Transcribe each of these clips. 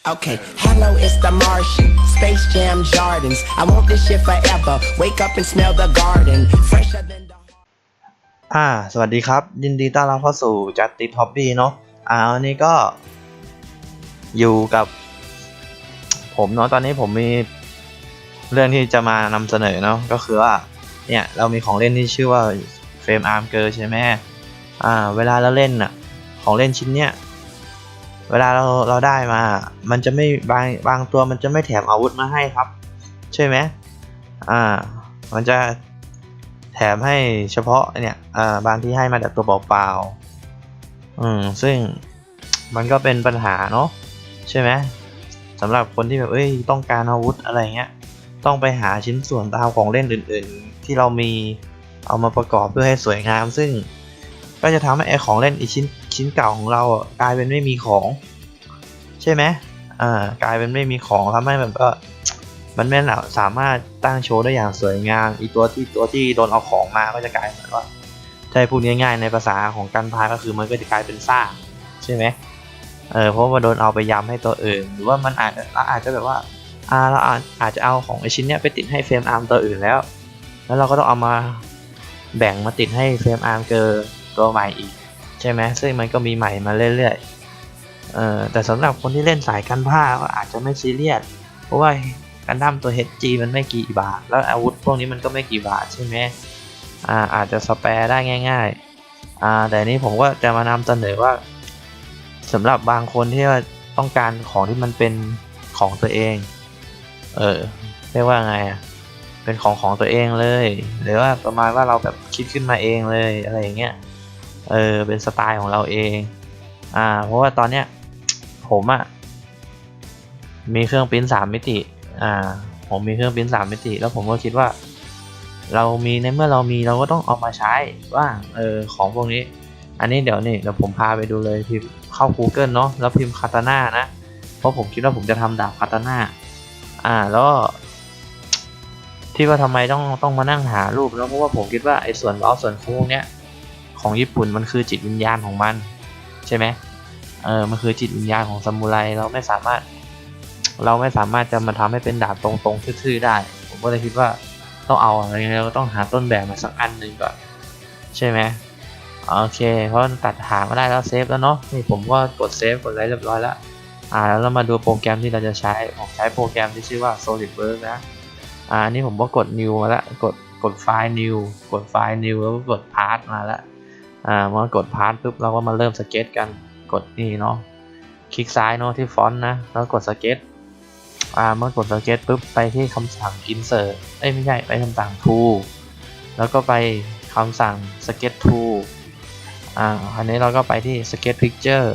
Okay, hello, it's the Martian. Space Jam Jordans. I want this shit forever. Wake up and smell the garden. Fresher than the... สวัสดีครับยินดีต้อนรับเข้าสู่จัดติดฮ็อบบี้เนาะวันนี้ก็อยู่กับผมเนาะตอนนี้ผมมีเรื่องที่จะมานำเสนอเนาะก็คือว่าเนี่ยเรามีของเล่นที่ชื่อว่าเฟรมอาร์มเกิร์ใช่ไหมเวลาเราเล่นของเล่นชิ้นเนี้ยเวลาเราได้มามันจะไม่บางตัวมันจะไม่แถมอาวุธมาให้ครับใช่ไหมมันจะแถมให้เฉพาะเนี่ยบางที่ให้มาแต่ตัวเปล่าๆซึ่งมันก็เป็นปัญหาเนาะใช่ไหมสำหรับคนที่แบบต้องการอาวุธอะไรเงี้ยต้องไปหาชิ้นส่วนตามของเล่นอื่นๆที่เรามีเอามาประกอบเพื่อให้สวยงามซึ่งก็จะทำให้ไอ้ของเล่นอีกชิ้นเก่าของเรากลายเป็นไม่มีของใช่ไหมกลายเป็นไม่มีของทำให้แบบก็มันไม่สามารถตั้งโชว์ได้อย่างสวยงามอีตัวที่โดนเอาของมาก็จะกลายเป็นว่าถ้าพูดง่ายๆในภาษาของการพายก็คือมันก็จะกลายเป็นซ่าใช่ไหมเพราะว่าโดนเอาไปย้ำให้ตัวอื่นหรือว่ามันอาจจะแบบว่าเราอาจจะเอาของไอชิ้นเนี้ยไปติดให้เฟรมอาร์มตัวอื่นแล้วเราก็ต้องเอามาแบ่งมาติดให้เฟรมอาร์มเกิร์ตัวใหม่อีกใช่ไหมซึ่งมันก็มีใหม่มาเรื่อยๆแต่สำหรับคนที่เล่นสายกันผ้าก็อาจจะไม่ซีเรียสเพราะว่ากันดั้มตัว HG มันไม่กี่บาทแล้วอาวุธพวกนี้มันก็ไม่กี่บาทใช่ไหมอาจจะสแปร์ได้ง่ายๆแต่นี้ผมก็จะมานำเสนอว่าสำหรับบางคนที่ว่าต้องการของที่มันเป็นของตัวเองเรียกว่าไงเป็นของตัวเองเลยหรือว่าประมาณว่าเราแบบคิดขึ้นมาเองเลยอะไรอย่างเงี้ยเป็นสไตล์ของเราเองเพราะว่าตอนเนี้ยผมมีเครื่องปริ้น3มิติผมมีเครื่องปริ้น3มิติแล้วผมก็คิดว่าเรามีในเมื่อเรามีเราก็ต้องเอามาใช้บ้างของพวกนี้อันนี้เดี๋ยวผมพาไปดูเลยพิมพ์เข้า Google เนาะแล้วพิมพ์คาตาน่านะเพราะผมคิดว่าผมจะทำดาบคาตาน่าแล้วที่ว่าทำไมต้องมานั่งหารูปแล้วเพราะว่าผมคิดว่าไอ้ส่วนล้อส่วนโค้งเนี้ยของญี่ปุ่นมันคือจิตวิญญาณของมันใช่ไหมมันคือจิตวิญญาณของซามูไรเราไม่สามารถจะมาทำให้เป็นดาบตรงๆทื่อๆได้ผมก็เลยคิดว่าต้องเอาอะไรเงี้ยเราต้องหาต้นแบบมาสักอันหนึ่งก่อนใช่ไหมโอเคเพราะตัดหามาได้แล้วเซฟแล้วเนาะนี่ผมก็กดเซฟกดอะไรเรียบร้อยแล้วแล้วเรามาดูโปรแกรมที่เราจะใช้ผมใช้โปรแกรมที่ชื่อว่า SolidWorks นะอันนี้ผมก็กด New มาแล้วกดไฟล์ New กดไฟล์ New แล้วก็กด Part มาแล้วเมื่อกด Part ปุ๊บเราก็มาเริ่มสเก็ตกันกดนี่เนาะคลิกซ้ายเนาะที่ฟอนต์นะแล้วกดสเก็ตเมื่อกดสเก็ตปุ๊บไปที่คำสั่ง Insert ไม่ใช่ไปคำสั่ง Tool แล้วก็ไปคำสั่ง Sketch Tool อันนี้เราก็ไปที่ Sketch Picture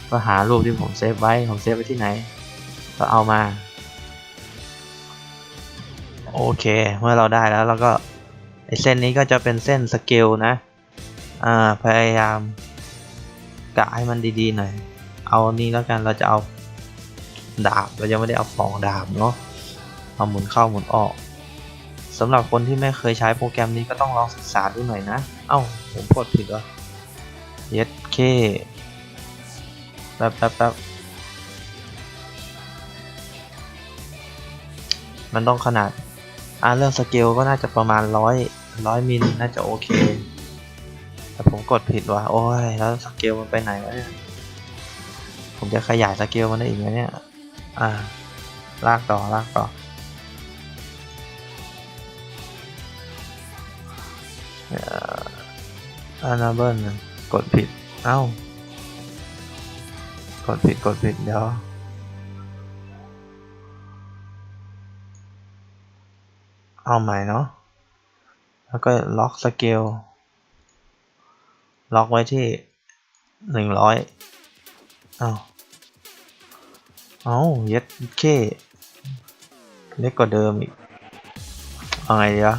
ก็หารูปที่ผมเซฟไว้ที่ไหนก็เอามาโอเคเมื่อเราได้แล้วเราก็ไอเส้นนี้ก็จะเป็นเส้นสเกลนะพยายามกะให้มันดีๆหน่อยเอานี้แล้วกันเราจะเอาดาบเรายังไม่ได้เอาฟองดาบเนาะเอาหมุนเข้าหมุนออกสำหรับคนที่ไม่เคยใช้โปรแกรมนี้ก็ต้องลองศึกษาดูหน่อยนะผมกดผิดวะเคแป๊บมันต้องขนาดเรื่องสเกลก็น่าจะประมาณ100มิลน่าจะโอเคแต่ผมกดผิดว่ะโอ้ยแล้วสเกลมันไปไหนวะเนี่ยผมจะขยายสเกลมันได้อีกไหมเนี่ยลากต่อนาเบิลกดผิดกดผิดเดี๋ยวเอาใหม่เนาะแล้วก็ล็อกสเกลล็อกไว้ที่100เย็ดเคเล็กกว่าเดิมอีกเอาไงดีวะ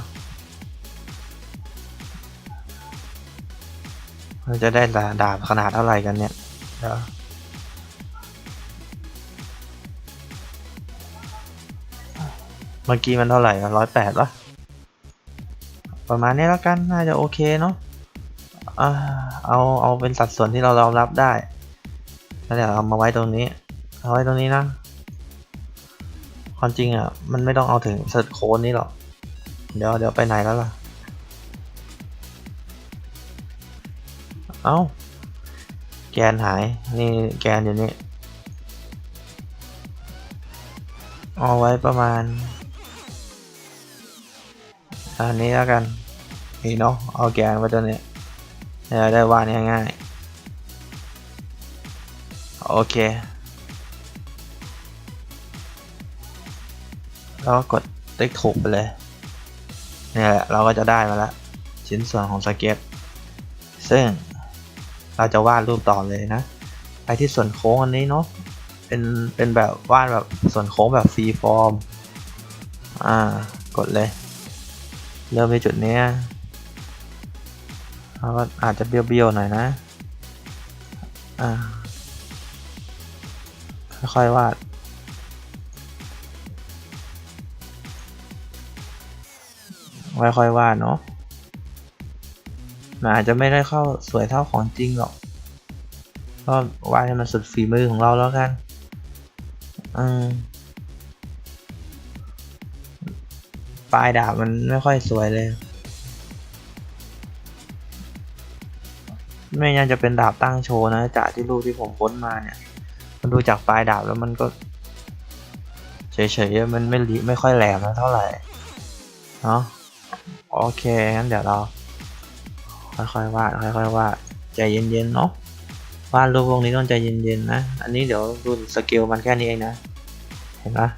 เราจะได้ดาบขนาดเท่าไหร่กันเนี่ยเดี๋ยวเมื่อกี้มันเท่าไหร่108วะประมาณนี้แล้วกันน่าจะโอเคเนาะเอาเป็นสัดส่วนที่เรารับได้แล้วเดี๋ยวเอามาไว้ตรงนี้เอาไว้ตรงนี้นะ ความจริงอ่ะมันไม่ต้องเอาถึงเซิร์ชโค้ดนี้หรอกเดี๋ยวไปไหนแล้วล่ะเอ้าแกนหายนี่แกนอยู่นี่เอาไว้ประมาณอันนี้แล้วกันนี่เนาะเอาแกนไว้ตัวนี้ได้วาดง่ายๆโอเคแล้วกดติ๊กถูกไปเลยเนี่ยแหละเราก็จะได้มาแล้วชิ้นส่วนของสเก็ตซึ่งเราจะวาดรูปต่อเลยนะไปที่ส่วนโค้งอันนี้เนาะเป็นแบบวาดแบบส่วนโค้งแบบฟรีฟอร์มกดเลยเริ่มในจุดนี้เราก็อาจจะเบี้ยวๆหน่อยนะค่อยๆวาดค่อยๆวาดเนาะมันอาจจะไม่ได้เข้าสวยเท่าของจริงหรอกก็วาดให้มันสุดฝีมือของเราแล้วกันปลายดาบมันไม่ค่อยสวยเลยไม่งั้นจะเป็นดาบตั้งโชว์นะจากที่รูปที่ผมพ้นมาเนี่ยมันดูจากปลายดาบแล้วมันก็เฉยๆมันไม่ค่อยแหลมนะเท่าไหร่เนาะโอเคงั้นเดี๋ยวเราค่อยๆวาดใจเย็นๆเนาะวาดรูปพวกนี้ต้องใจเย็นๆนะอันนี้เดี๋ยวดูสเกลมันแค่นี้เองนะเห็นปะ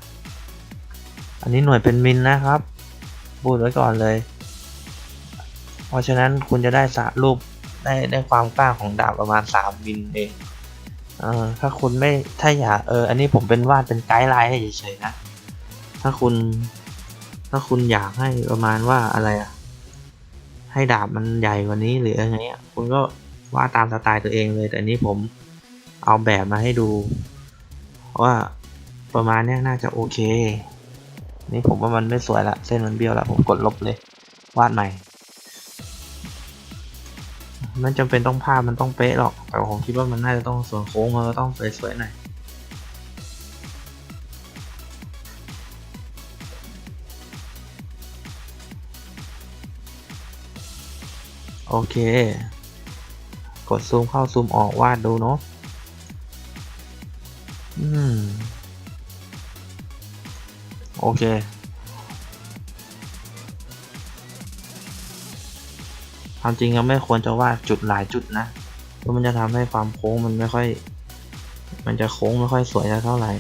อันนี้หน่วยเป็นมิลนะครับพูดไว้ก่อนเลยเพราะฉะนั้นคุณจะได้รูปได้ความกว้างของดาบประมาณ3 มิลเองถ้าคุณไม่ถ้าอยากอันนี้ผมเป็นวาดเป็นไกด์ไลน์ให้เฉยๆนะถ้าคุณอยากให้ประมาณว่าอะไรให้ดาบมันใหญ่กว่านี้หรืออะไรเงี้ยคุณก็วาดตามสไตล์ตัวเองเลยแต่นี้ผมเอาแบบมาให้ดูว่าประมาณนี้น่าจะโอเคนี่ผมว่ามันไม่สวยละเส้นมันเบี้ยวละผมกดลบเลยวาดใหม่มันจำเป็นต้องภาพมันต้องเป๊ะหรอกแต่ผมคิดว่ามันน่าจะต้องส่วนโค้งมันก็ต้องสวยๆหน่อยโอเคกดซูมเข้าซูมออกวาดดูเนาะโอเคความจริงก็ไม่ควรจะวาดจุดหลายจุดนะเพราะมันจะทำให้ความโค้งมันไม่ค่อยมันจะโค้งไม่ค่อยสวยเท่าไหร่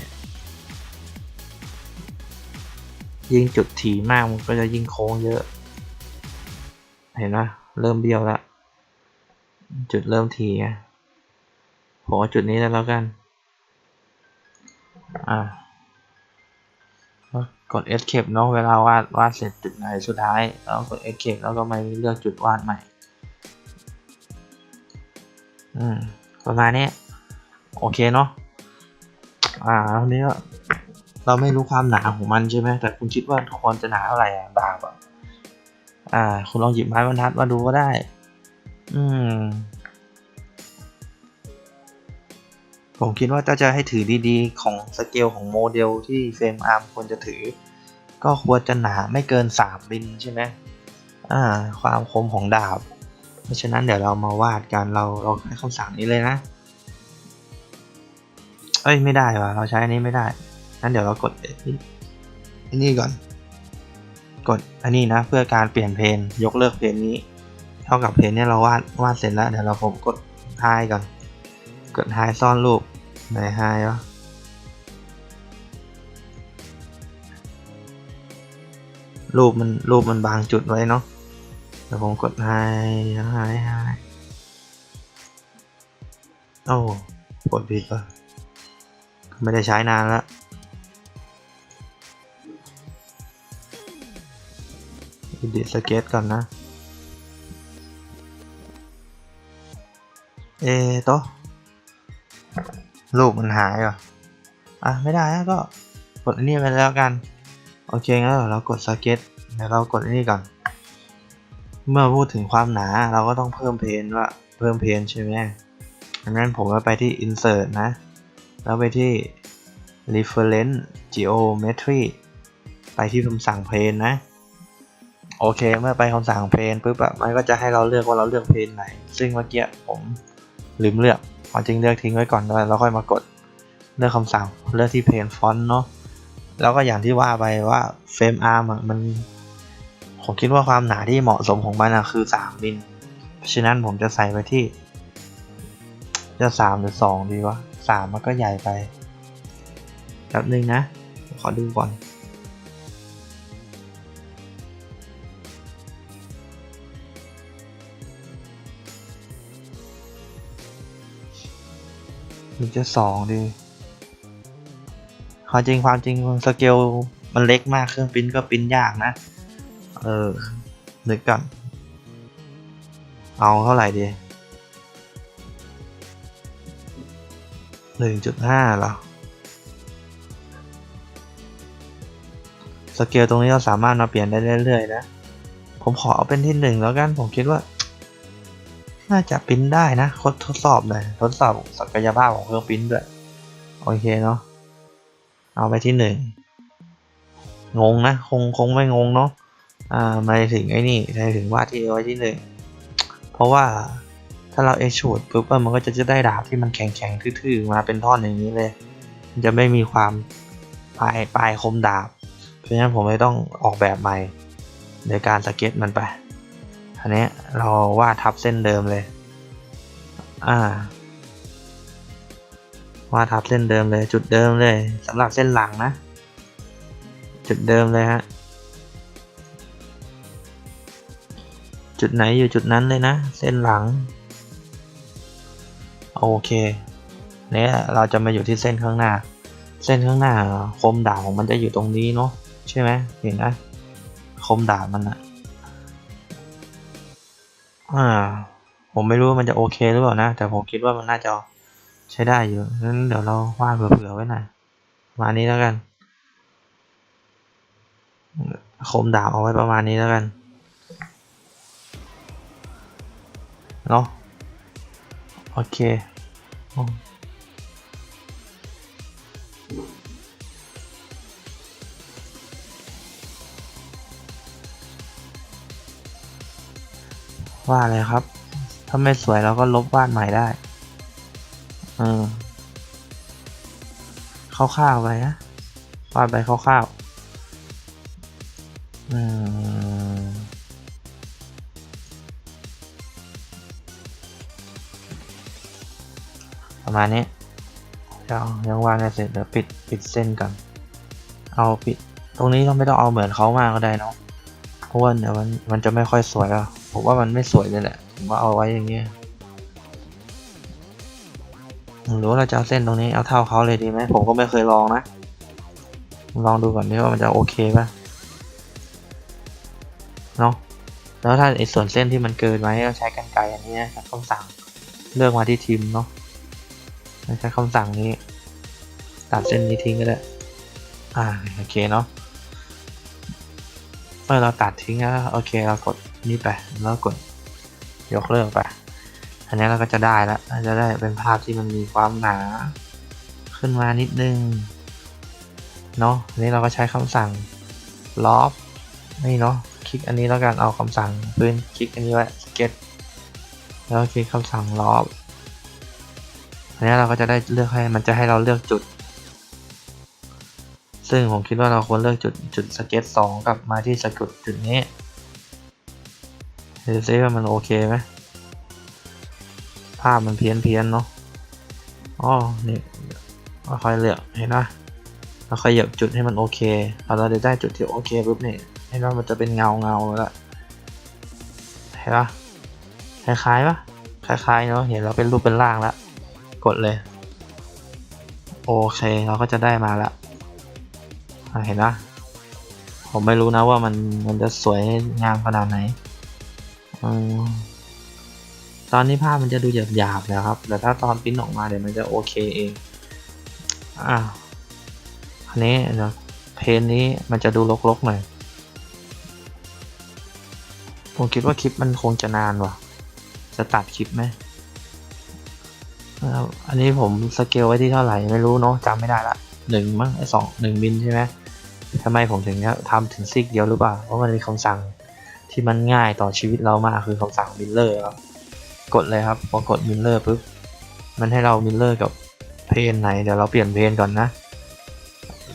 ยิ่งจุดถี่มากมันก็จะยิ่งโค้งเยอะเห็นไหมเริ่มเบี้ยวแล้วจุดเริ่มถี่ผมเอาจุดนี้แล้วกันกด Escape เนาะเวลาวาดเสร็จจุดไหนสุดท้ายแล้วกด Escape แล้วก็มาเลือกจุดวาดใหม่ประมาณนี้โอเคเนาะอันนี้เราไม่รู้ความหนาของมันใช่ไหมแต่คุณคิดว่าควรจะหนาเท่าไหร่ดาบคุณลองหยิบไม้บรรทัดมาดูก็ได้ผมคิดว่าถ้าจะให้ถือดีๆของสเกลของโมเดลที่เฟรมอาร์มควรจะถือก็ควรจะหนาไม่เกิน3 มิลใช่ไหมความคมของดาบเพราะฉะนั้นเดี๋ยวเรามาวาดกันเราใช้คำสั่งนี้เลยนะไม่ได้ว่ะเราใช้อันนี้ไม่ได้งั้นเดี๋ยวเรากดอันนี้ก่อนกดอันนี้นะเพื่อการเปลี่ยนเพนยกเลิกเพนนี้เท่ากับเพนเนี่ยเราวาดเสร็จแล้วเดี๋ยวผมกดไฮก่อนกดไฮซ่อนรูปไหนไฮวะรูปมันบางจุดไว้เนาะเดี๋ยวผมกดไฮโอ้กดผิดป่ะไม่ได้ใช้นานแล้วดิสเก็ตก่อนนะโตรูปมันหายเหรอไม่ได้ก็กดอันนี้ไปแล้วกันโอเคงั้นเรากดสเก็ตเดี๋ยวเรากดอันนี้ก่อนเมื่อพูดถึงความหนาเราก็ต้องเพิ่มเพนใช่ไหมงั้นผมก็ไปที่ insert นะแล้วไปที่ reference geometry ไปที่คำสั่งเพนนะโอเคเมื่อไปคำสั่งเพนปุ๊บมันก็จะให้เราเลือกว่าเราเลือกเพนไหนซึ่งเมื่อกี้ผมลืมเลือกจริงเลือกทิ้งไว้ก่อนแล้วค่อยมากดเลือกคำสั่งเลือกที่เพนฟอนต์เนาะแล้วก็อย่างที่ว่าไปว่าเฟรมอาร์มมันผมคิดว่าความหนาที่เหมาะสมของมันคือ3มิลเพราะฉะนั้นผมจะใส่ไปที่จะ3หรือ2ดีวะ3มันก็ใหญ่ไปแป๊บนึงนะขอดูก่อนหรือจะ2ดีความจริงสเกลมันเล็กมากเครื่องปริ้นก็ปริ้นยากนะนึกก่อนเอาเท่าไหร่ดี 1.5 เหรอสเกลตรงนี้เราสามารถมาเปลี่ยนได้เรื่อยๆนะผมขอเอาเป็นที่1แล้วกันผมคิดว่าน่าจะปริ้นได้นะทดสอบเลยทดสอบศักยภาพของเครื่องปริ้นด้วยโอเคเนาะเอาไปที่1งงนะคงไม่งงเนาะหมายถึงไอ้นี่หมายถึงว่าที่ไว้ที่1เพราะว่าถ้าเราextrudeปุ๊บมันก็จะได้ดาบที่มันแข็งๆทื่อๆมาเป็นท่อนอย่างนี้เลยมันจะไม่มีความปลายคมดาบเพราะฉะนั้นผมไม่ต้องออกแบบใหม่ในการสเก็ตมันไปอันนี้เราวาดทับเส้นเดิมเลยวาดทับเส้นเดิมเลยจุดเดิมเลยสำหรับเส้นหลังนะจุดเดิมเลยฮะจุดไหนอยู่จุดนั้นเลยนะเส้นหลังโอเคเนี่ยเราจะมาอยู่ที่เส้นข้างหน้าคมดาบของมันจะอยู่ตรงนี้เนาะใช่ไหมเห็นนะคมดาบมันผมไม่รู้ว่ามันจะโอเคหรือเปล่านะแต่ผมคิดว่ามันน่าจะใช้ได้อยู่งั้นเดี๋ยวเราวาดเผื่อไว้หน่อยมานี้แล้วกันคมดาบเอาไว้ประมาณนี้แล้วกันเนาะโอเควาดเลยครับถ้าไม่สวยเราก็ลบวาดใหม่ได้คร่าวๆไปนะวาดไปคร่าวๆประมาณนี้ยังวาดไม่เสร็จเดี๋ยวปิดเส้นก่อนเอาปิดตรงนี้เราไม่ต้องเอาเหมือนเขามากก็ได้เนาะเพราะว่าเดี๋ยวมันจะไม่ค่อยสวยแล้วผมว่ามันไม่สวยเลยแหละผมว่าเอาไว้อย่างเงี้ยหรือว่าเราจะเอาเส้นตรงนี้เอาเท่าเขาเลยดีไหมผมก็ไม่เคยลองนะลองดูก่อนนี่ว่ามันจะโอเคป่ะเนาะแล้วถ้าไอ้ส่วนเส้นที่มันเกินไว้เราใช้กรรไกรอันนี้นะคำสั่งเลือกมาที่ทิมเนาะใช้คำสั่งนี้ตัดเส้นนี้ทิ้งก็ได้โอเคเนาะเมื่อเราตัดทิ้งแล้วโอเคเรากดนี่ไปแล้วกดยกเลิกไปอันนี้เราก็จะได้แล้วจะได้เป็นภาพที่มันมีความหนาขึ้นมานิดนึงเนาะอันนี้เราก็ใช้คำสั่งลบนี่เนาะคลิกอันนี้แล้วกันเอาคำสั่งพื้นคลิกอันนี้ไว้สเก็ตแล้วคลิกคำสั่งลบอันนี้เราก็จะได้เลือกให้มันจะให้เราเลือกจุดซึ่งผมคิดว่าเราควรเลือกจุดสเก็ต2กับมาที่สกุลจุดนี้ดูซิว่ามันโอเคไหมภาพมันเพี้ยนเนาะนี่ค่อยเลือกเห็นไหมเราขยับจุดให้มันโอเคพอเราได้จุดที่โอเคปุ๊บนี่เห็นว่ามันจะเป็นเงาแล้วเห็นปะคล้ายๆเนาะเห็นเราเป็นรูปเป็นร่างแล้วกดเลยโอเคเราก็จะได้มาแล้วเห็นปะผมไม่รู้นะว่ามันจะสวยงามขนาดไหนตอนนี้ภาพมันจะดูหยาบๆนะครับแต่ถ้าตอนปริ้นออกมาเดี๋ยวมันจะโอเคเองอันนี้เพนนี้มันจะดูรกๆหน่อยผมคิดว่าคลิปมันคงจะนานว่ะจะตัดคลิปไหมอันนี้ผมสเกลไว้ที่เท่าไหร่ไม่รู้เนาะจำไม่ได้ละ 1มั้ง1 มิลใช่ไหมทำไมผมถึงทำถึงซีกเดียวหรือเปล่าเพราะมันเป็นคำสั่งที่มันง่ายต่อชีวิตเรามากคือคำสั่งมิลเลอร์ครับกดเลยครับพอกดมิลเลอร์ปุ๊บมันให้เรามิลเลอร์กับเพนไหนเดี๋ยวเราเปลี่ยนเพนก่อนนะ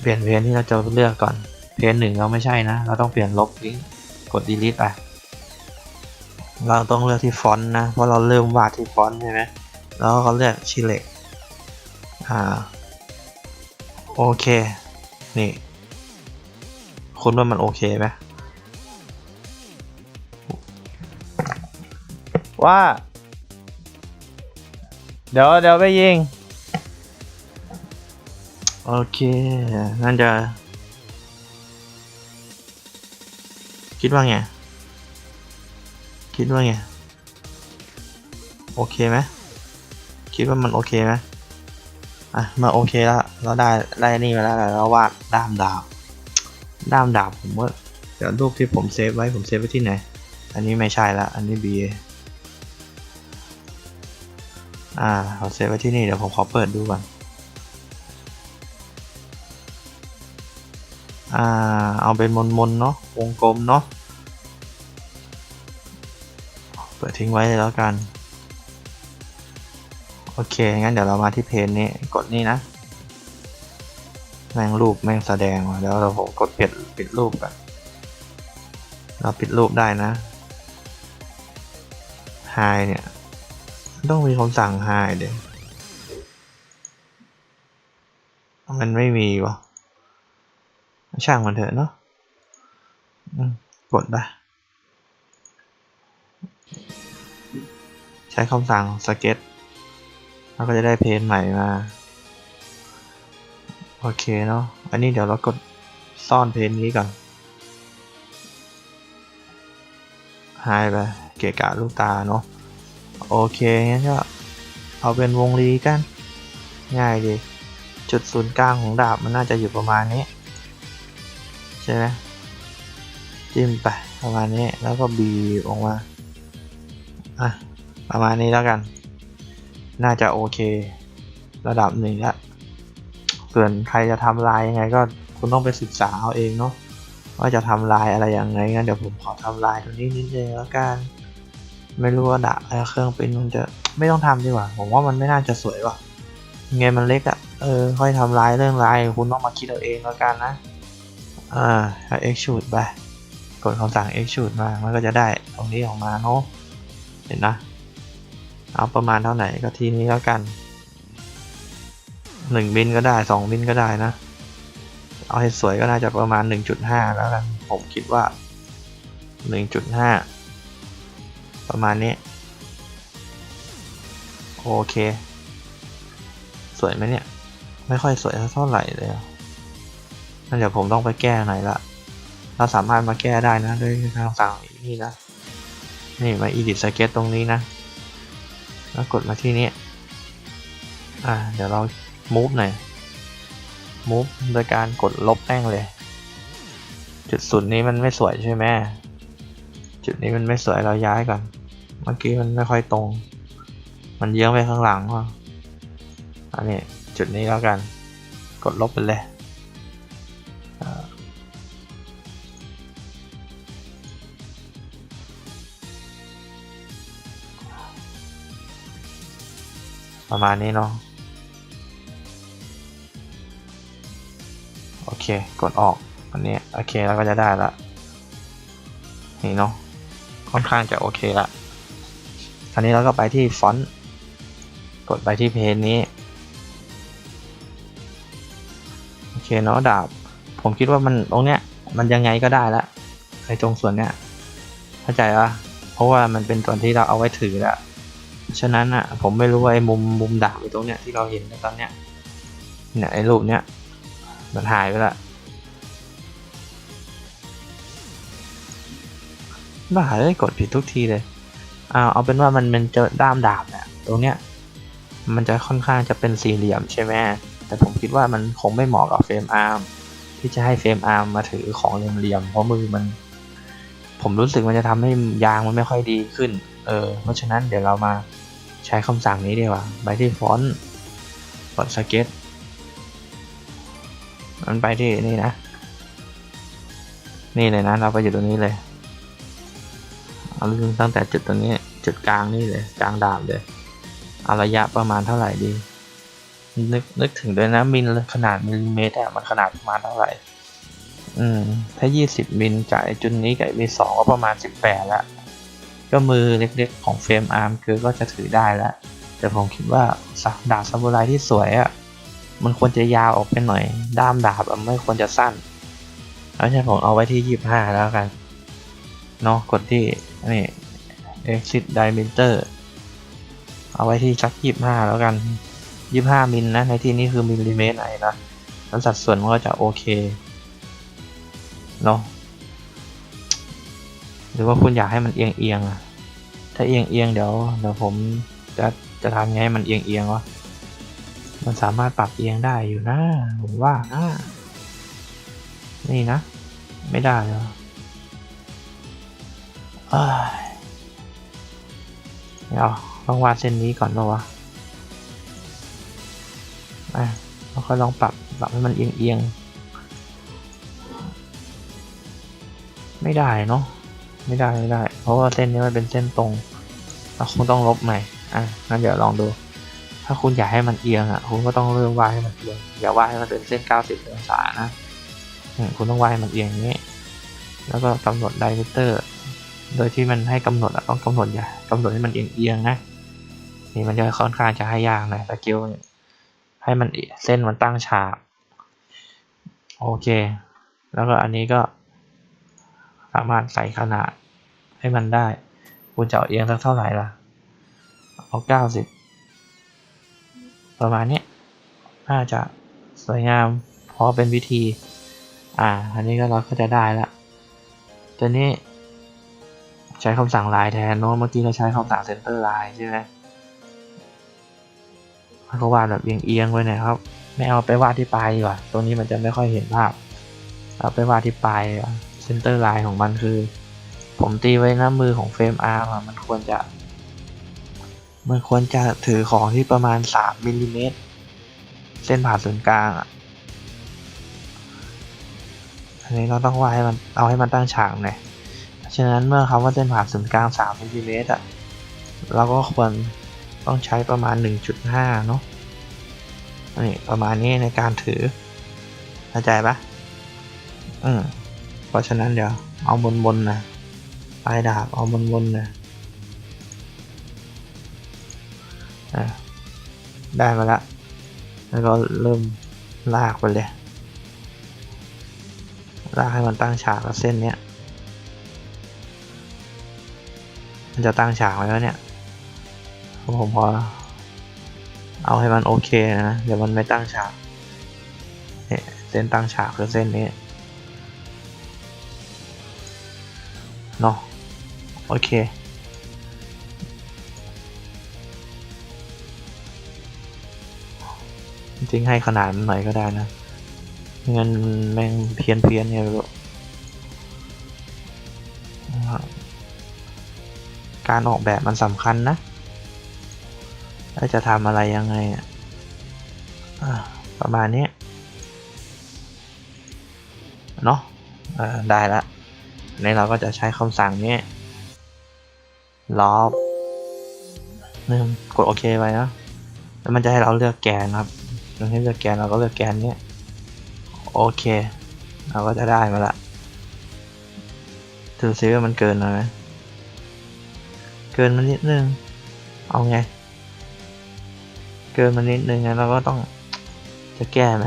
เปลี่ยนเพนที่เราจะเลือกก่อนเพน1เราไม่ใช่นะเราต้องเปลี่ยนลบทิ้งกด delete ไปเราต้องเลือกที่ฟอนต์นะเพราะเราเริ่มวาดที่ฟอนต์ใช่ไหมแล้วก็เลือก select โอเคนี่คุณว่ามันโอเคไหมว่าเดี๋ยวไปยิงโอเคนั่นจะคิดว่าไงโอเคไหมคิดว่ามันโอเคไหมมาโอเคแล้วเราได้นี่มาแล้วเราวาดด้ามดาบผมว่าเดี๋ยวรูปที่ผมเซฟไว้ที่ไหนอันนี้ไม่ใช่ละอันนี้ B เราเซฟไว้ที่นี่เดี๋ยวผมขอเปิดดูก่อนเอาเป็นมนเนาะวงกลมเนาะเปิดทิ้งไว้เลยแล้วกันโอเคงั้นเดี๋ยวเรามาที่เพจนี้กดนี่นะแม่งรูปแม่งแสดงว่ะแล้วเราผมกดปิดรูปกันเราปิดรูปได้นะ hide เนี่ยต้องมีคำสั่ง hide เดี๋ยวมันไม่มีวะช่างมันเถอะเนาะกดไปใช้คำสั่ง sketch แล้วก็จะได้เพจใหม่มาโอเคเนาะอันนี้เดี๋ยวเรากดซ่อนเพจนี้ก่อนหายไปเกะกะลูกตาเนาะโอเคงั้นก็เอาเป็นวงรีกันง่ายดีจุดศูนย์กลางของดาบมันน่าจะอยู่ประมาณนี้ใช่ไหมจิ้มไปประมาณนี้แล้วก็บีบออกมาประมาณนี้แล้วกันน่าจะโอเคระดับหนึ่งละส่วนใครจะทำลายยังไงก็คุณต้องไปศึกษาเอาเองเนาะว่าจะทำลายอะไรยังไงงั้นเดี๋ยวผมขอทำลายตรงนี้นิดนึงแล้วกันไม่รู้ว่าเครื่องเป็นมันจะไม่ต้องทำดีกว่าผมว่ามันไม่น่าจะสวยว่ะไงมันเล็กค่อยทำลายเรื่องลายคุณต้องมาคิดเอาเองแล้วกันนะถ้า extrude ไปกดคำสั่ง extrude มามันก็จะได้ตรงนี้ออกมาเนาะเห็นนะเอาประมาณเท่าไหร่ก็ทีนี้แล้วกัน1 มิลก็ได้2 มิลก็ได้นะเอาให้สวยก็น่าจะประมาณ 1.5 แล้วกันผมคิดว่า 1.5 ประมาณนี้โอเคสวยไหมเนี่ยไม่ค่อยสวยเท่าไหร่เลยนั่นเดี๋ยวผมต้องไปแก้ไหนละเราสามารถมาแก้ได้นะด้วยคำสั่งนี่นะนี่มา edit sketch ตรงนี้นะแล้วกดมาที่นี้เดี๋ยวเรา move หน่อย move โดยการกดลบแป้งเลยจุดศูนย์นี้มันไม่สวยใช่ไหมจุดนี้มันไม่สวยเราย้ายก่อนเมื่อกี้มันไม่ค่อยตรงมันเยื้องไปข้างหลังว่ะอันนี้จุดนี้แล้วกันกดลบไปเลยประมาณนี้เนาะโอเคกดออกอันนี้โอเคแล้วก็จะได้ละนี่เนาะค่อนข้างจะโอเคละคราวนี้เราก็ไปที่ฟอนต์กดไปที่เพจนี้โอเคเนาะดาบผมคิดว่ามันตรงเนี้ยมันยังไงก็ได้ละไอ้ตรงส่วนเนี้ยเข้าใจปะเพราะว่ามันเป็นส่วนที่เราเอาไว้ถือแล้วฉะนั้นผมไม่รู้ว่าไอ้มุมดาบตรงเนี้ยที่เราเห็นในตอนเนี้ยเนี่ยไอ้รูปเนี้ยมันหายไปละบ้าเลยกดผิดทุกทีเลยเอาเป็นว่ามันจะด้ามดาบเนี่ยตรงเนี้ยมันจะค่อนข้างจะเป็นสี่เหลี่ยมใช่ไหมแต่ผมคิดว่ามันคงไม่เหมาะกับเฟรมอาร์มที่จะให้เฟรมอาร์มมาถือของเหลี่ยมเพราะมือมันผมรู้สึกมันจะทำให้ยางมันไม่ค่อยดีขึ้นเพราะฉะนั้นเดี๋ยวเรามาใช้คำสั่งนี้ดีกว่าไปที่ฟอนต์กดสเก็ต มันไปที่นี่นะนี่เลยนะเราไปอยู่ตรงนี้เลยเอาตั้งแต่จุดตรงนี้จุดกลางนี่เลยกลางดาบเลยเอาระยะประมาณเท่าไหร่ดีนึกถึงด้วยนะมิลขนาดมิลลิเมตรมันขนาดประมาณเท่าไหร่ถ้า20มิลจากจุดนี้กับV2ก็ประมาณ18แล้วก็มือเล็กๆของเฟรมอาร์มคือก็จะถือได้แล้วแต่ผมคิดว่าดาบซามูไรที่สวยมันควรจะยาวออกไปหน่อยด้ามดาบไม่ควรจะสั้นแล้วใช่ผมเอาไว้ที่25แล้วกันเนาะกดที่นี่ exit diameter เอาไว้ที่สัก25แล้วกัน25มิลนะในที่นี้คือมิลลิเมตรไหนนะแล้วสัดส่วนมันก็จะโอเคเนาะหรือว่าคุณอยากให้มันเอียงถ้าเอียงเดี๋ยวผมจะทำไงให้มันเอียงวะมันสามารถปรับเอียงได้อยู่นะผมว่านะนี่นะไม่ได้เหรอเดี๋ยวต้องวาดเส้นนี้ก่อนป่าวะแล้วก็ลองปรับให้มันเอียงไม่ได้เนาะไม่ได้เพราะว่าเส้นนี้มันเป็นเส้นตรงเราคงต้องลบใหม่งั้นเดี๋ยวลองดูถ้าคุณอยากให้มันเอียงคุณก็ต้องเริ่มวาดให้มันเอียงอย่าวาดให้มันเป็นเส้น90องศานะคุณต้องวาดให้มันเอียงอย่างนี้แล้วก็กำหนดไดเมเตอร์โดยที่มันให้กำหนดต้องกำหนดให้มันเอียงนะนี่มันจะค่อนข้างจะให้ยากหน่อยสเกลให้มันเส้นมันตั้งฉากโอเคแล้วก็อันนี้ก็สามารถใส่ขนาดให้มันได้คุณจะเอาเอียงสักเท่าไหร่ล่ะเอา90ประมาณนี้น่าจะสวยงามพอเป็นวิธีอันนี้ก็เราก็จะได้ละตัวนี้ใช้คำสั่งลายแทนเนาะเมื่อกี้เราใช้คำสั่ง center line ใช่ไหมเขาวาดแบบเอียงไว้นะครับไม่เอาไปวาดที่ปลายดีกว่าตัวนี้มันจะไม่ค่อยเห็นภาพเอาไปวาดที่ปลายcenter line ของมันคือผมตีไว้นะมือของเฟรมอาร์มมันควรจะถือของที่ประมาณ3มิลลิเมตรเส้นผ่านศูนย์กลางอันนี้เราต้องวาดให้มันเอาให้มันตั้งฉากหน่อยฉะนั้นเมื่อคำว่าเส้นผ่านศูนย์กลาง3มิลลิเมตรเราก็ควรต้องใช้ประมาณ 1.5 เนาะนี่ประมาณนี้ในการถือเข้าใจปะเพราะฉะนั้นเดี๋ยวเอาบนนะปลายดาบเอาบนนะได้มาละแล้วก็เริ่มลากไปเลยลากให้มันตั้งฉากกับเส้นเนี้ยมันจะตั้งฉากไว้แล้วเนี่ยผมพอเอาให้มันโอเคนะเดี๋ยวมันไม่ตั้งฉากเส้นตั้งฉากคือเส้นนี้เนาะโอเคจริงให้ขนาดมันหน่อยก็ได้นะงั้นแม่งเพี้ยนเนี่ยลูกการออกแบบมันสำคัญนะถ้าจะทำอะไรยังไงประมาณนี้เนาะได้ละนี่เราก็จะใช้คำสั่งนี้ลบกดโอเคไปนะแล้วมันจะให้เราเลือกแกนครับให้เลือกแกนเราก็เลือกแกนนี้โอเคเราก็จะได้มาละดูซิว่ามันเกินไหมเกินมานิดนึงเอาไงเกินมานิดนึงงั้นเราก็ต้องจะแก้ไหม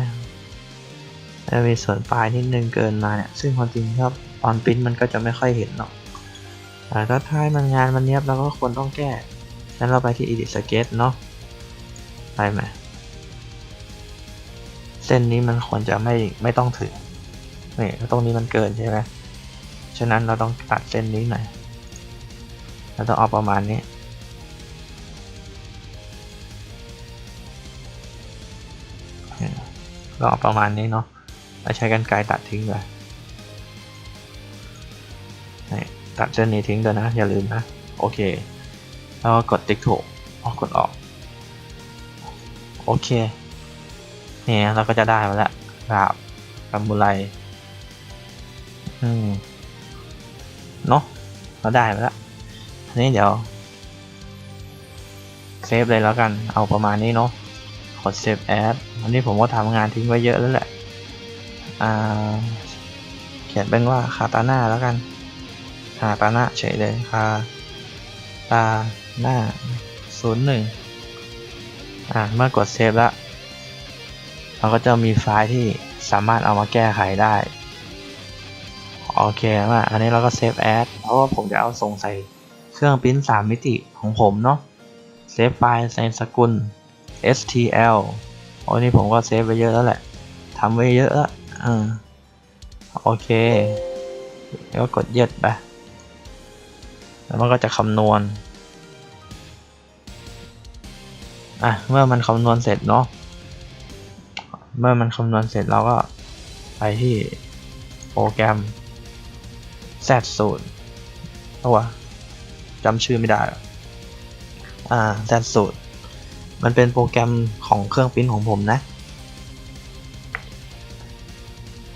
แล้วมีส่วนปลายนิดนึงเกินมาเนี่ยซึ่งความจริงครับตอนปริ้นมันก็จะไม่ค่อยเห็นหรอกแต่ถ้าท้ายมันงานมันเนี้ยเราก็ควรต้องแก้งั้นเราไปที่ edit sketch เนาะไปไหมเส้นนี้มันควรจะไม่ต้องถึงนี่ตรงนี้มันเกินใช่ไหมฉะนั้นเราต้องตัดเส้นนี้หน่อยเราต้องเอาประมาณนี้ก็เอาประมาณนี้เนาะเราใช้กรรไกรตัดทิ้งเลยตัดเส้นนี้ทิ้งด้วยนะอย่าลืมนะโอเคแล้วก็กดติ๊กถูกกดออกโอเคนี่เราก็จะได้มาแล้วดาบ ซามูไรเนาะเราได้มาแล้วอันนี้เดี๋ยวเซฟเลยแล้วกันเอาประมาณนี้เนาะกดเซฟแอดอันนี้ผมก็ทำงานทิ้งไว้เยอะแล้วแหละเขียนเป็นว่าคาตาน่าแล้วกันคาตาน่าเฉยเลยคาตาน่า01เมื่อกดเซฟแล้วเราก็จะมีไฟล์ที่สามารถเอามาแก้ไขได้โอเคว่าอันนี้เราก็เซฟแอดเพราะว่าผมจะเอาส่งใส่เครื่องพิมพ์3 มิติของผมเนาะเซฟไฟล์ในสกุล stl อันนี้ผมก็เซฟไว้เยอะแล้วแหละทำไว้เยอะแล้วโอเคแล้วก็กดเย็ดไปแล้วมันก็จะคำนวณเมื่อมันคำนวณเสร็จเนาะเมื่อมันคำนวณเสร็จเราก็ไปที่โปรแกรม Z0 ตัวจำชื่อไม่ได้Z0 มันเป็นโปรแกรมของเครื่องพิมพ์ของผมนะ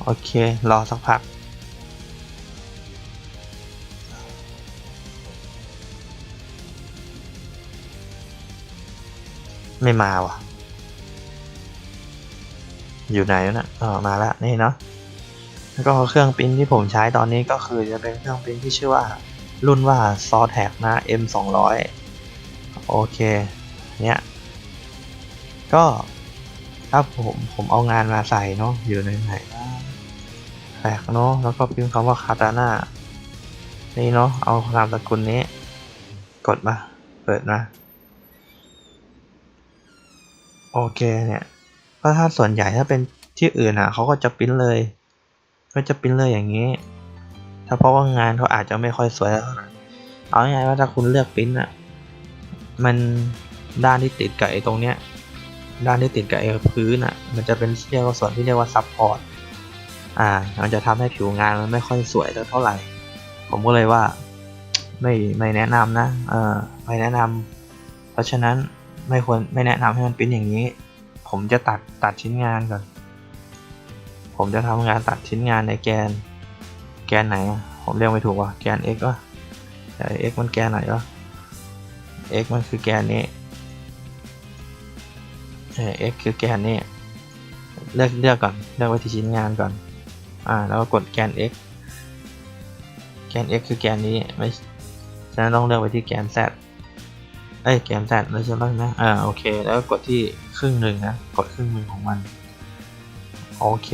โอเครอสักพักไม่มาว่ะอยู่ไหนนะมาแล้วนี่เนาะแล้วก็เครื่องพิมพ์ที่ผมใช้ตอนนี้ก็คือจะเป็นเครื่องพิมพ์ที่ชื่อว่ารุ่นว่า Zotac นะ M200 โอเคเนี่ยก็ถ้าผมเอางานมาใส่เนาะอยู่ในไหนแท็กเนาะแล้วก็พิมพ์คำว่าคาตาน่านี่เนาะเอานามสกุลนี้กดมาเปิดมาโอเคเนี่ยก็ถ้าส่วนใหญ่ถ้าเป็นที่อื่นเขาก็จะพิมพ์เลยอย่างนี้ถ้าเพราะว่างานเขาอาจจะไม่ค่อยสวยเท่าไหร่เอาง่ายๆว่าถ้าคุณเลือกพิมพ์มันด้านที่ติดกับไอ้ตรงเนี้ยด้านที่ติดกับไอ้พื้นมันจะเป็นเรียกว่าส่วนที่เรียกว่าซับพอร์ตมันจะทำให้ผิวงานมันไม่ค่อยสวยเท่าไหร่ผมก็เลยว่าไม่แนะนำนะไม่แนะนำเพราะฉะนั้นไม่แนะนำให้มันเป็นอย่างนี้ผมจะตัดชิ้นงานก่อนผมจะทำงานตัดชิ้นงานในแกนไหนผมเรียกไม่ถูกว่ะแกน x วะแต่ x มันแกนไหนวะ x มันคือแกนนี้x คือแกนนี้เลือกก่อนเลือกไว้ที่ชิ้นงานก่อนแล้วก็กดแกน x คือแกนนี้ไม่ฉะนั้นต้องเลือกไว้ที่แกน z แกน z แล้วใช่ไหมนะโอเคแล้วก็กดที่ครึ่งหนึ่งนะกดครึ่งหนึ่งของมันโอเค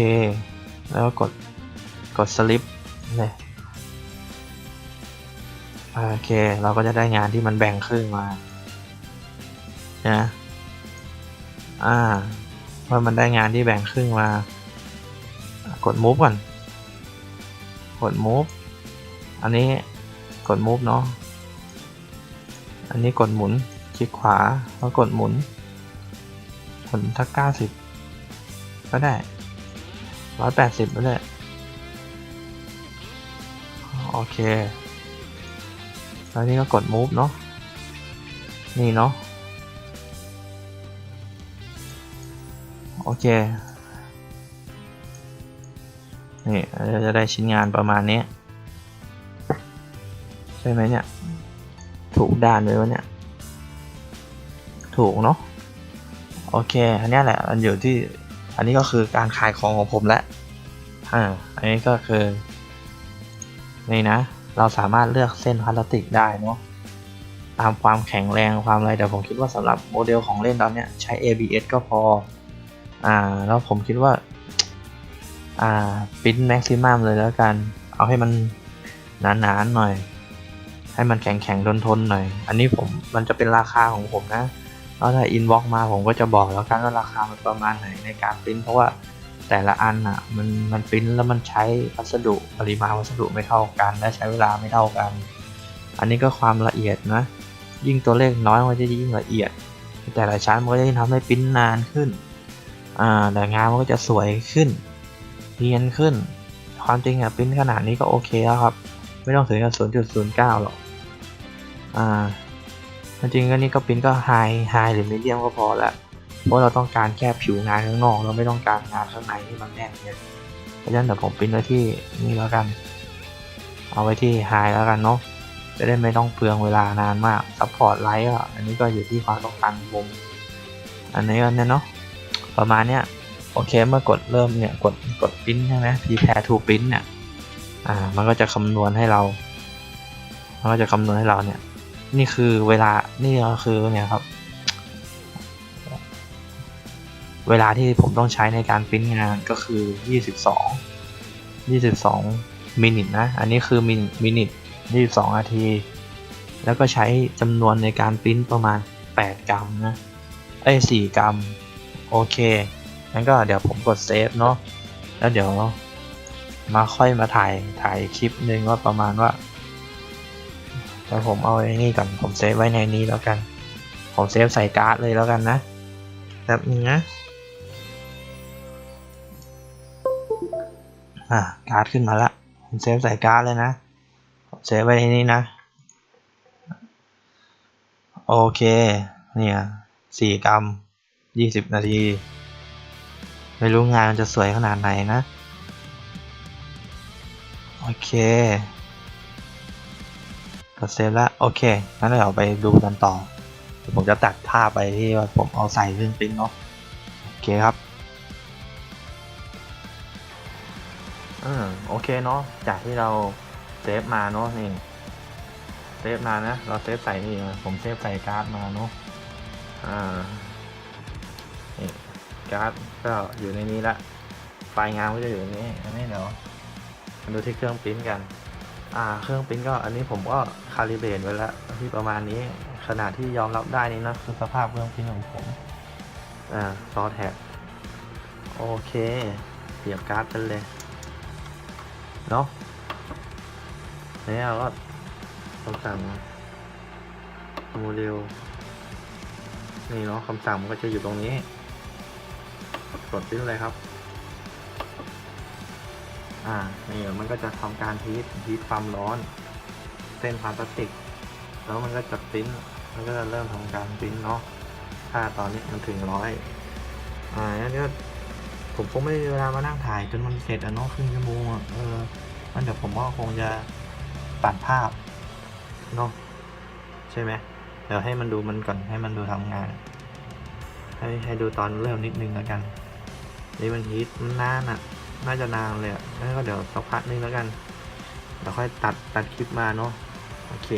แล้วก็กดสลิปเลยโอเคเราก็จะได้งานที่มันแบ่งครึ่งมานะเมื่อมันได้งานที่แบ่งครึ่งมากด move ก่อนกด move อันนี้กด move เนาะอันนี้กดหมุนคลิกขวาแล้วกดหมุนทัก90ก็ได้180ก็ได้โอเคแล้วนี่ก็กด move เนาะนี่เนาะโอเคนี่เราจะได้ชิ้นงานประมาณนี้ใช่ไหมเนี่ยถูกด้านเลยวะเนี่ยถูกเนาะโอเคอันนี้แหละมันอยู่ที่อันนี้ก็คือการขายของของผมแล้วอันนี้ก็คือนี่นะเราสามารถเลือกเส้นพลาสติกได้เนาะตามความแข็งแรงความอะไรแต่ผมคิดว่าสำหรับโมเดลของเล่นตอนนี้ใช้ ABS ก็พอแล้วผมคิดว่าปริ้นแม็กซิมัมเลยแล้วกันเอาให้มันหนาๆหน่อยให้มันแข็งทนหน่อยอันนี้มันจะเป็นราคาของผมนะแล้วถ้าอินบ็อกมาผมก็จะบอกแล้วกันว่าราคามันประมาณไหนในการปริ้นเพราะว่าแต่ละอันมันปริ้นแล้วมันใช้ปริมาณวัสดุไม่เท่ากันและใช้เวลาไม่เท่ากันอันนี้ก็ความละเอียดนะยิ่งตัวเลขน้อยมันจะยิ่งละเอียดแต่ละชั้นมันก็จะทำให้ปริ้นนานขึ้นแต่งานมันก็จะสวยขึ้นเนียนขึ้นความจริงปริ้นขนาดนี้ก็โอเคแล้วครับไม่ต้องถึงกับ 0.09 หรอกจริงๆก็นี่ก็ปริ้นก็ไฮหรือมีเดียมก็พอแล้วเพราะเราต้องการแค่ผิวงานข้างนอกเราไม่ต้องการงานข้างในที่มันแน่นเนี่ย เพราะฉะนั้นเดี๋ยวผมปริ้นไว้ที่นี่แล้วกัน เอาไว้ที่ไฮแล้วกันเนาะจะได้ไม่ต้องเปลืองเวลานานมากซัพพอร์ตไลท์ก็อันนี้ก็อยู่ที่ความต้องการของผมอันนี้ก็เนี่ยเนาะประมาณเนี้ยโอเคเมื่อกดเริ่มเนี่ยกดปริ้นใช่ไหม prepare to print เนี่ยมันก็จะคำนวณให้เราเนี่ยนี่คือเวลานี่ก็คือเนี่ยครับเวลาที่ผมต้องใช้ในการปริ้นงานก็คือ22มินิทนะอันนี้คือมินิท22นาทีแล้วก็ใช้จำนวนในการปริ้นประมาณ8กรัมนะ4กรัมโอเคงั้นก็เดี๋ยวผมกดเซฟเนาะแล้วเดี๋ยวมาค่อยมาถ่ายคลิปนึงว่าประมาณว่าแต่ผมเอาไอ้นี่ก่อนผมเซฟไว้ในนี้แล้วกันผมเซฟใส่การ์ดเลยแล้วกันนะแบบนี้นะการ์ดขึ้นมาละผมเซฟใส่การ์ดเลยนะผมเซฟไว้ในนี้นะโอเคเนี่ย4กรัม20นาทีไม่รู้งานมันจะสวยขนาดไหนนะโอเคก็เซฟแล้วโอเคงั้นเราไปดูกันต่อผมจะตัดภาพไปที่ว่าผมเอาใส่เครื่องปริ้นเนาะโอเคครับโอเคเนาะจากที่เราเซฟมาเนาะนี่เซฟมานะเราเซฟใส่นี่ผมเซฟใส่การ์ดมาเนาะนี่การ์ดก็อยู่ในนี้ละไฟล์งานก็จะอยู่ในนี้อันนี้เดี๋ยวมาดูที่เครื่องปริ้นกันเครื่องปริ้นก็อันนี้ผมก็คาลิเบรตไว้แล้วที่ประมาณนี้ขนาดที่ยอมรับได้นี่นะคือสภาพเครื่องปริ้นของผมซอแท็กโอเคเสียบการ์ดกันเลยเนาะนี่เราก็คำสั่งโมเดลนี่เนาะคำสั่งมันก็จะอยู่ตรงนี้กดปิ้นเลยครับนี่มันก็จะทำการฮีทความร้อนเส้นพลาสติกแล้วมันก็จะปริ้นมันก็จะเริ่มทำการปริ้นเนาะถ้าตอนนี้มันถึง100แล้วก็ผมคงไม่มีเวลามานั่งถ่ายจนมันเสร็จเนาะครึ่งชั่วโมงมันเดี๋ยวผมก็คงจะตัดภาพเนาะใช่ไหมเดี๋ยวให้มันดูมันก่อนให้มันดูทำงานให้ดูตอนเริ่มนิดนึงแล้วกันนี่มันฮีทนานน่าจะนานเลยแล้วก็เดี๋ยวสักพักนึงแล้วกันเดี๋ยวค่อยตัดคลิปมาเนาะโอเค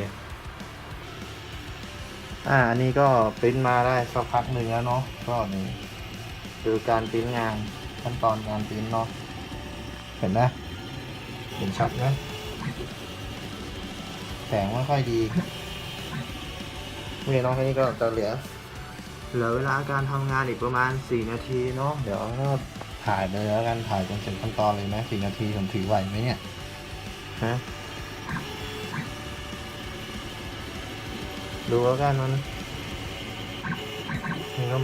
อันนี้ก็ปริ้นมาได้สักพักหนึ่งแล้วเนาะก็นี่คือการปริ้นงานขั้นตอนการปริ้นเนาะเห็นไหมเห็นชัดไหมแสงไม่ค่อยดีนี่เนาะแค่นี้ก็จะเหลือเวลาการทำงานอีกประมาณ4นาทีเนาะเดี๋ยวก็ถ่ายไปแล้วกันถ่ายจนเสร็จขั้นตอนเลยไหม4นาทีผมถือไหวไหมเนี่ยฮะดูแล้วกันมั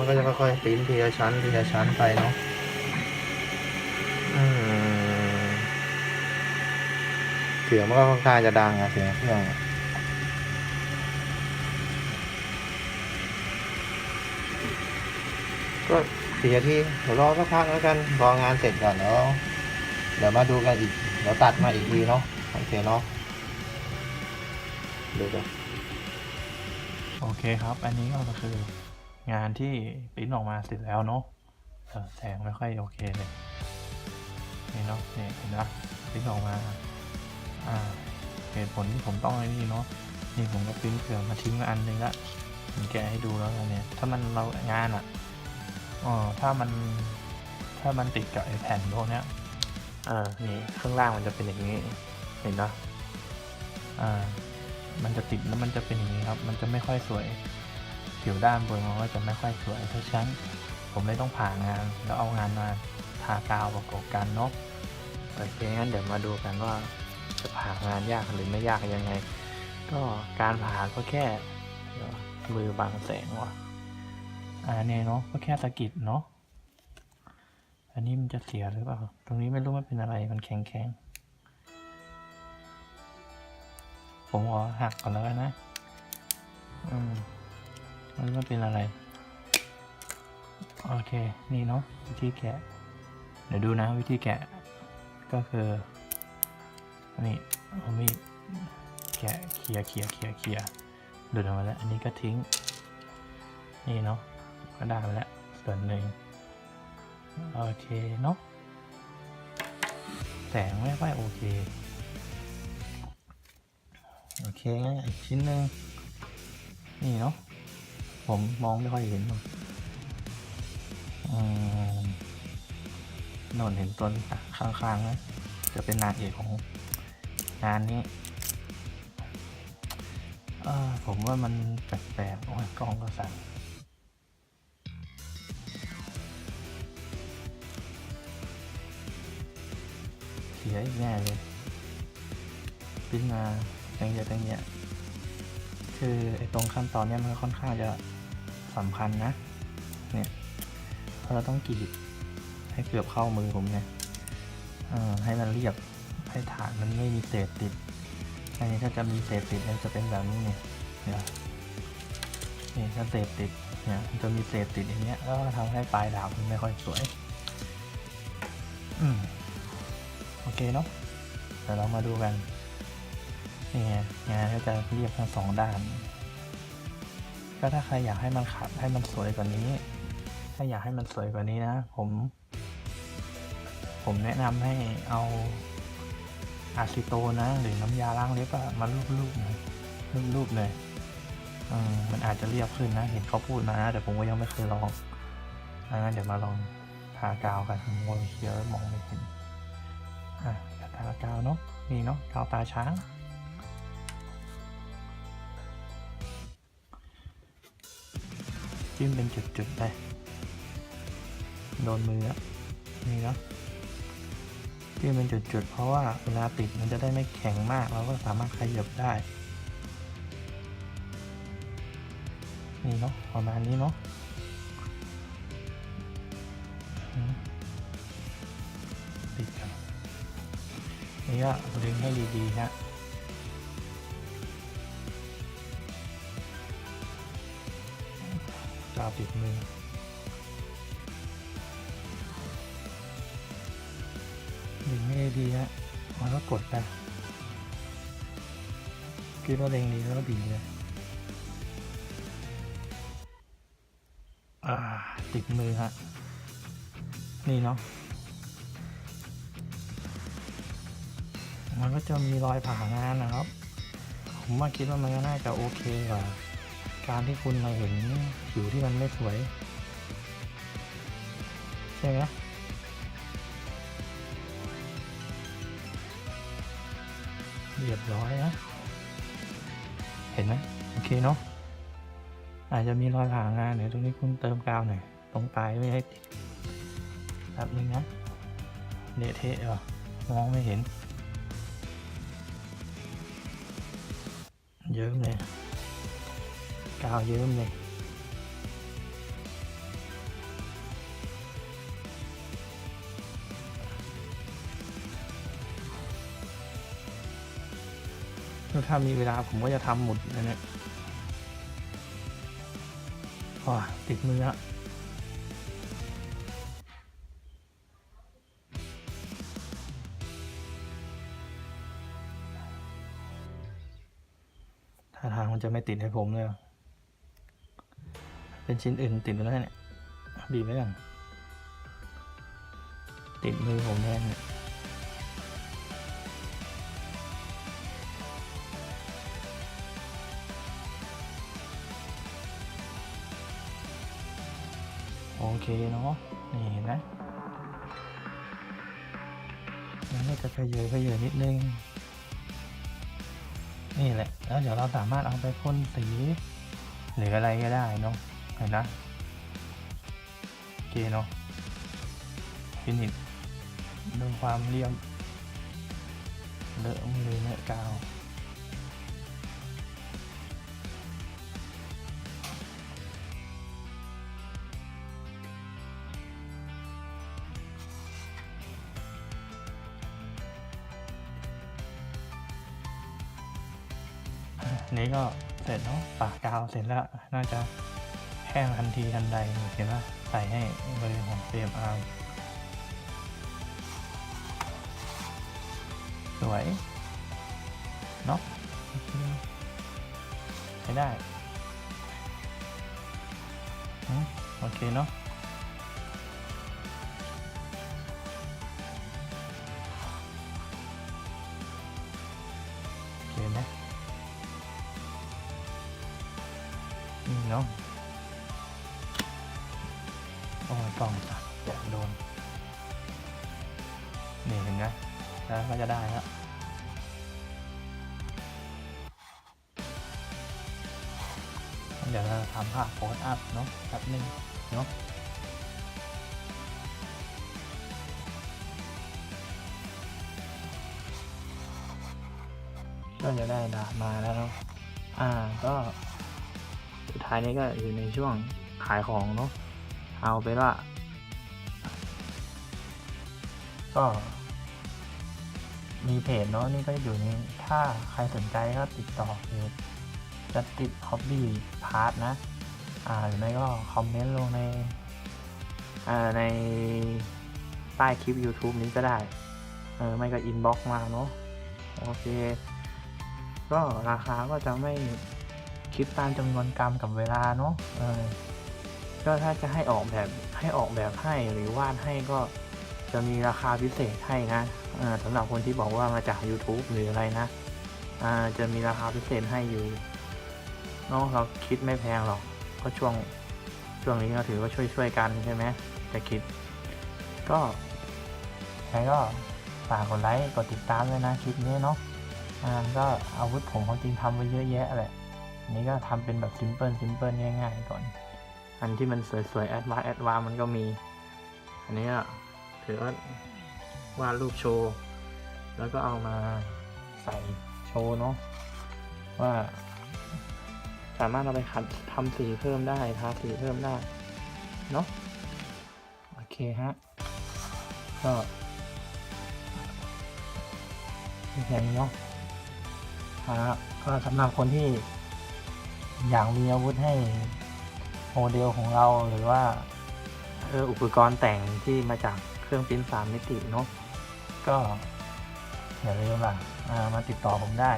นก็จะค่อยๆปริ้นทีละชั้นไปเนาะเสียงมันก็ค่อนข้างจะดังเสียงเครื่องก็4นาทีเดี๋ยวรอสักพักแล้วกันรองานเสร็จก่อนแล้วเดี๋ยวมาดูกันอีกเดี๋ยวตัดมาอีกทีเนาะโอเคเนาะดูกันโอเคครับอันนี้ก็คืองานที่ปริ้นออกมาเสร็จแล้วเนาะแสงไม่ค่อยโอเคเลยนี่เนาะนี่เห็นนะปริ้นออกมาเหตุผลที่ผมต้องไอ้นี่เนาะนี่ผมก็ปริ้นเผื่อมาทิ้งมาอันนึงละผมแกะให้ดูแล้วเนี่ยถ้ามันเรางานถ้ามันติดกับไอ้แผ่นพวกเนี้ยนี่ข้างล่างมันจะเป็นอย่างนี้เห็นเนาะมันจะติดแล้วมันจะเป็นอย่างนี้ครับมันจะไม่ค่อยสวยผิวด้านบนมันก็จะไม่ค่อยสวยเพราะฉะนั้นผมเลยต้องผ่างานแล้วเอางานมาทากาวประกบกันเนาะโอเคงั้นเดี๋ยวมาดูกันว่าจะผ่างานยากหรือไม่ยากยังไงก็การผ่าก็แค่มือบังแสงว่ะเนี่ยเนาะก็แค่สะกิดเนาะอันนี้มันจะเสียหรือเปล่าตรงนี้ไม่รู้มันเป็นอะไรมันแข็งผมขอหักก่อนแล้วกันนะมันเป็นอะไรโอเคนี่เนาะวิธีแกะเดี๋ยวดูนะวิธีแกะ ก็คือนี่เอามีดแกะเคลียร์ดูดออกมาแล้วอันนี้ก็ทิ้งนี่เนาะก็ได้มาแล้วส่วนหนึ่งโอเคเนาะแสงไม่ค่อยโอเคงั้นอีกชิ้นหนึ่งนี่เนาะผมมองไม่ค่อยเห็นนนเห็นต้นข้างๆนะจะเป็นนางเอกของงานนี้ผมว่ามันแปลกๆโอ้ยกล้องก็สั่นเสียอีกแน่เลยปิ้นมาตั้งเยอะคือไอ้ตรงขั้นตอนเนี้ยมันค่อนข้างจะสำคัญนะเนี่ยเพราะเราต้องกรีดให้เกือบเข้ามือผมเนี่ยให้มันเรียบให้ฐานมันไม่มีเศษติดอันนี้ถ้าจะมีเศษติดมันจะเป็นแบบนี้เนี่ยนี่ถ้าเศษติดเนี่ยมันจะมีเศษติดอย่างเงี้ยแล้วทำให้ปลายดาบมันไม่ค่อยสวยโอเคเนาะเดี๋ยวเรามาดูกันนี่ไงงานก็จะเรียบทั้งสองด้านก็ถ้าใครอยากให้มันขัดให้มันสวยกว่านี้ถ้าอยากให้มันสวยกว่านี้นะผมแนะนำให้เอาอะซิโตนะหรือน้ำยาล้างเล็บมาลูบๆหน่อยลูบๆเลยมันอาจจะเรียบขึ้นนะเห็นเขาพูดมานะแต่ผมก็ยังไม่เคยลองงั้นเดี๋ยวมาลองทากาวกันมองเขียวมองไม่เห็นทากาวเนาะนี่เนาะกาวตาช้างจิ้มเป็นจุดๆไปโดนมือนี่เนาะจิ้มเป็นจุดๆเพราะว่าเวลาติดมันจะได้ไม่แข็งมากเราก็สามารถขยับได้นี่เนาะประมาณนี้เนาะติดกันนี่ก็ดึงให้ดีๆฮะกาวติดมือดึงให้ดีฮะแล้วก็กดไปคิดว่าเล็งดีแล้วก็ดีเลยติดมือฮะนี่เนาะมันก็จะมีรอยผ่างานนะครับผมว่าคิดว่ามันก็น่าจะโอเคกว่าการที่คุณมาเห็นผิวที่มันไม่สวยใช่ไหมเรียบร้อยนะเห็นไหมโอเคเนาะอาจจะมีรอยผ่างานเดี๋ยวตรงนี้คุณเติมกาวหน่อยตรงปลายไม่ให้ติดแบบนึงนะเละเทะมองไม่เห็นเยิ้มเลยกาวเยิ้มเลยถ้ามีเวลาผมก็จะทำหมุดนะเนี่ยติดมือละท่าทางมันจะไม่ติดให้ผมเลยเป็นชิ้นอื่นติดแล้วเนี่ยบีบไว้ก่อนติดมือผมแน่เนี่ยโอเคเนาะนี่เห็นไหมมันก็จะเพเยนิดนึงนี่แหละแล้วเดี๋ยวเราสามารถเอาไปพ่นสีหรืออะไรก็ได้เนาะเห็นนะโอเคเนาะฟินิชดูความเรียบเลอะมือเนี่ยกาวนี้ก็เสร็จเนาะปากกาวเสร็จแล้วน่าจะแห้งทันทีทันใดเห็นไหมใส่ให้เบอร์ของเฟรมอาร์ม สวยเนาะใช้ได้โอเคเนาะโอเคไหมนี่เนาะโอ้ยกล้องจับอย่าโดนนี่เห็นไหมแล้วก็จะได้แล้วเดี๋ยวเราทำภาพโพสอัพเนาะแป๊บนึงเนาะก็จะได้ดาบมาแล้วเนาะก็สุดท้ายนี้ก็อยู่ในช่วงขายของเนาะเอาไปว่าก็มีเพจเนาะนี่ก็อยู่นี่ถ้าใครสนใจก็ติดต่อเพจจะติดฮ็อบบี้พาร์ทนะหรือไม่ก็คอมเมนต์ลงในใต้คลิป YouTube นี้ก็ได้ไม่ก็อินบ็อกซ์มาเนาะโอเคก็ราคาก็จะไม่คิดตามจำนวนกรัมกับเวลาเนาะก็ถ้าจะให้ออกแบบให้หรือวาดให้ก็จะมีราคาพิเศษให้นะสำหรับคนที่บอกว่ามาจาก YouTube หรืออะไรนะจะมีราคาพิเศษให้อยู่เนาะเราคิดไม่แพงหรอกก็ช่วงนี้เราถือว่าช่วยกันใช่ไหมจะคิดก็ใครก็ฝากกดไลค์กดติดตามเลยนะคลิปนี้เนาะก็อาวุธผมของจริงทำไว้เยอะแยะแหละอันนี้ก็ทำเป็นแบบซิมเพิลง่ายๆก่อนอันที่มันสวยๆแอดวานซ์มันก็มีอันนี้ก็ถือว่าวาดรูปโชว์แล้วก็เอามาใส่โชว์เนาะว่าสามารถเอาไปทำสีเพิ่มได้ทาสีเพิ่มได้เนาะโอเคฮะก็อย่างนี้เนาะก็สำหรับคนที่อยากมีอาวุธให้โมเดลของเราหรือว่าอุปกรณ์แต่งที่มาจากเครื่องพิมพ์3 มิติเนาะก็อย่าลืมมาติดต่อผมได้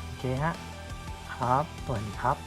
โอเคฮะครับสวัสดีครับ